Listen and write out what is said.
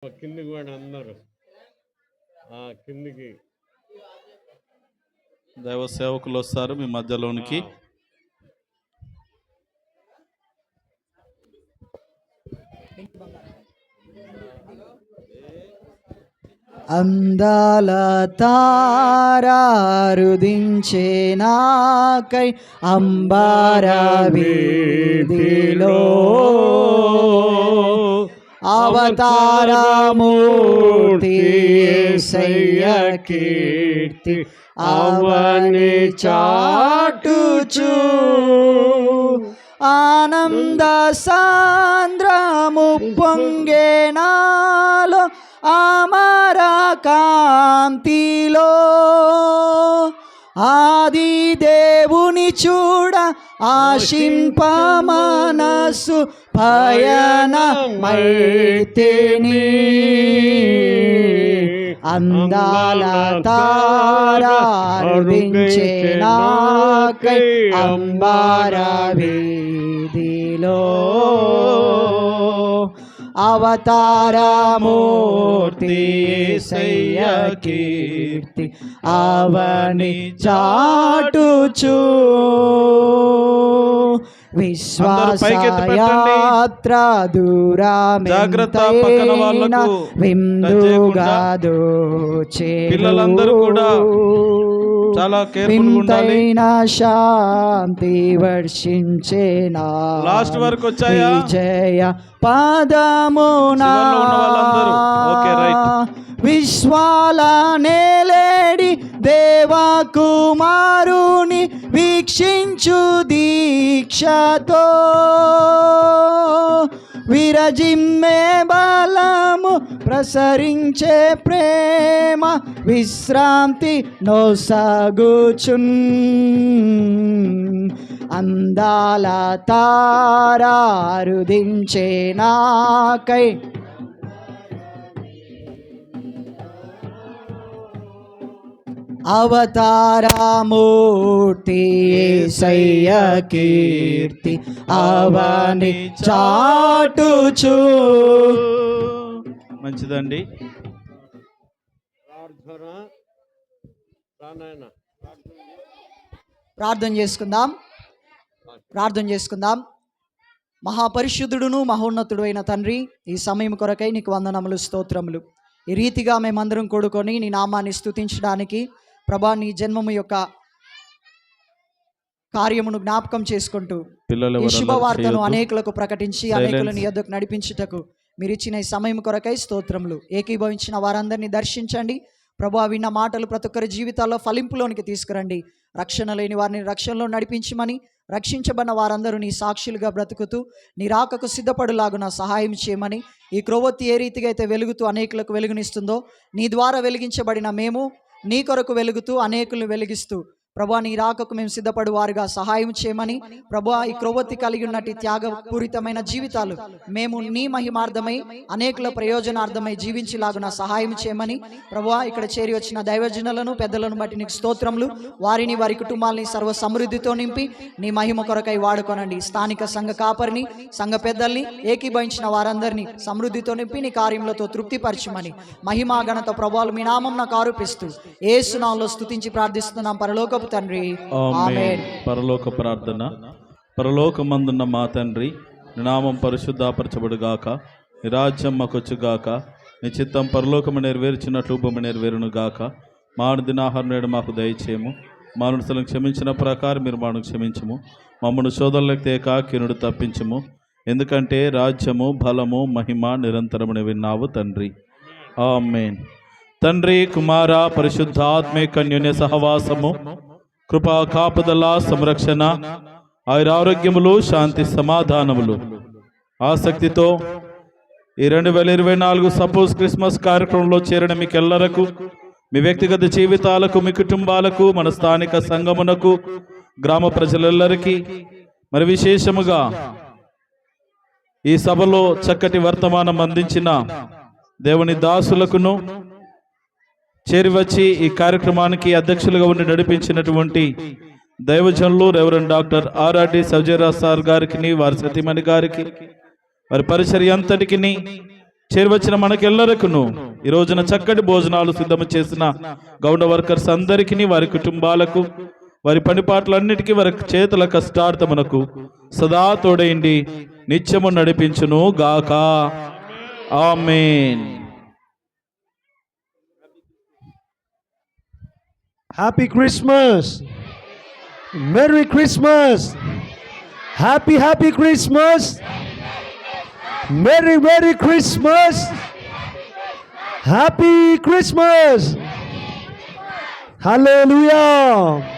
కిందికి పోండి అందరూ. కిందికి దైవ సేవకులు వస్తారు మీ మధ్యలోనికి. అందాల తారారుదించే నాకై అంబార వీధిలో అవతారమూర్తి యేసయ్య కీర్తి అవని చాటుచు ఆనంద సాంద్రము పొంగే నాలో అమర కాంతిలో ఆది దేవుని చూడ ఆశింప మనసు పయనమైతేని అందాల తారారుదించే నాకై అంబార వీధిలో అవతారమూర్తి యేసయ్య కీర్తి అవని చాటుచు విశ్వాసయాత్ర దూరమెంతైన విందుగా పిల్లలందరూ కూడా చాలా వింతైన శాంతి వర్షించేనా లాస్ట్ వరకు వచ్చాయా విజయ పాదమునా విశ్వాల నేలేడి దేవకుమారుని వీక్షించు దీక్షతో విరజిమ్మే బలము ప్రసరించే ప్రేమ విశ్రాంతి నొసగుచున్ అందాల తారారుదించే నాకై అవతారమూర్తి యేసయ్య కీర్తి అవని చాటుచు. మంచిదండి. ప్రార్థన చేసుకుందాం. మహాపరిశుద్ధుడును మహోన్నతుడు అయిన తండ్రి, ఈ సమయం కొరకై నీకు వందనములు, స్తోత్రములు. ఈ రీతిగా మేమందరం కూడుకొని నీ నామాన్ని స్తుతించడానికి ప్రభా, నీ జన్మము యొక్క కార్యమును జ్ఞాపకం చేసుకుంటూ ఈ శుభవార్తను అనేకులకు ప్రకటించి అనేకులను యొద్దకు నడిపించుటకు మీరు ఇచ్చిన ఈ సమయం కొరకై స్తోత్రములు. ఏకీభవించిన వారందరినీ దర్శించండి ప్రభా. విన్న మాటలు ప్రతి ఒక్కరి జీవితాల్లో ఫలింపులోనికి తీసుకురండి. రక్షణ లేని వారిని రక్షణలో నడిపించమని, రక్షించబడిన వారందరూ నీ సాక్షులుగా బ్రతుకుతూ నీ రాకకు సిద్ధపడులాగున సహాయం చేయమని, ఈ క్రొవ్వొత్తి ఏ రీతిగా అయితే వెలుగుతూ అనేకులకు వెలుగునిస్తుందో నీ ద్వారా వెలిగించబడిన మేము నీ కొరకు వెలుగుతూ అనేకులను వెలిగిస్తూ ప్రభా నీ రాకకు మేము సిద్ధపడు వారుగా సహాయం చేయమని, ప్రభా ఈ క్రొవ్వొత్తి కలిగి ఉన్నట్టు త్యాగపూరితమైన జీవితాలు మేము నీ మహిమార్థమై అనేకుల ప్రయోజనార్థమై జీవించేలాగున సహాయం చేయమని, ప్రభా ఇక్కడ చేరి వచ్చిన దైవజనులను పెద్దలను బట్టి నీకు స్తోత్రములు. వారిని వారి కుటుంబాలని సర్వ సమృద్ధితో నింపి నీ మహిమ కొరకై వాడుకోనండి. స్థానిక సంఘ కాపరిని, సంఘ పెద్దల్ని, ఏకీభవించిన వారందరినీ సమృద్ధితో నింపి నీ కార్యములతో తృప్తిపరచమని, మహిమా ఘనత ప్రభావాలు మీ నామం నాకు ఆరోపిస్తూ యేసు నామములో స్తుతించి ప్రార్థిస్తున్నాం పరలోకపు తండ్రి, ఆమేన్. పరలోక ప్రార్థన. పరలోకమందున్న మా తండ్రి, నీ నామం పరిశుద్ధపరచబడుగాక, నీ రాజ్యం మాకొచ్చుగాక, నీ చిత్తం పరలోకము నెరవేర్చినట్లు భూమి నెరవేరును గాక. మా దినాహారం నేడు మాకు దయచేయము, మా అనుసలను క్షమించిన ప్రకారం మీరు మాను క్షమించము, మమ్మల్ని శోధనలకు తేక కీనుడు తప్పించము, ఎందుకంటే రాజ్యము బలము మహిమ నిరంతరమునే విన్నావు తండ్రి, ఆమేన్. తండ్రి కుమార పరిశుద్ధాత్మిక అన్యోన్య సహవాసము, కృపా కాపుదల సంరక్షణ, ఆయురారోగ్యములు, శాంతి సమాధానములు ఆసక్తితో ఈ 2024 సపోజ్ క్రిస్మస్ కార్యక్రమంలో చేరిన మీకెల్లరకు, మీ వ్యక్తిగత జీవితాలకు, మీ కుటుంబాలకు, మన స్థానిక సంఘమునకు, గ్రామ ప్రజలెల్లరికీ, మరి విశేషముగా ఈ సభలో చక్కటి వర్తమానం అందించిన దేవుని దాసులకును, చేరివచ్చి ఈ కార్యక్రమానికి అధ్యక్షులుగా ఉండి నడిపించినటువంటి దైవజనులు రెవరెండ్ డాక్టర్ ఆర్ఆర్డి సౌజేరా సార్ గారికి, వారి సతీమణి గారికి, వారి పరిచర్య అంతటికి చేరువచ్చిన మనకెల్లరకును ఈ రోజున చక్కటి భోజనాలు సిద్ధం చేసిన గౌడ వర్కర్స్ అందరికీ, వారి కుటుంబాలకు, వారి పనిపాట్లన్నిటికీ, వారి చేతుల కష్టార్థమునకు సదా తోడైండి నిత్యము నడిపించును గాక. ఆమేన్. Happy Christmas! Merry Christmas! Happy Christmas! Merry Christmas! Happy Christmas! Hallelujah!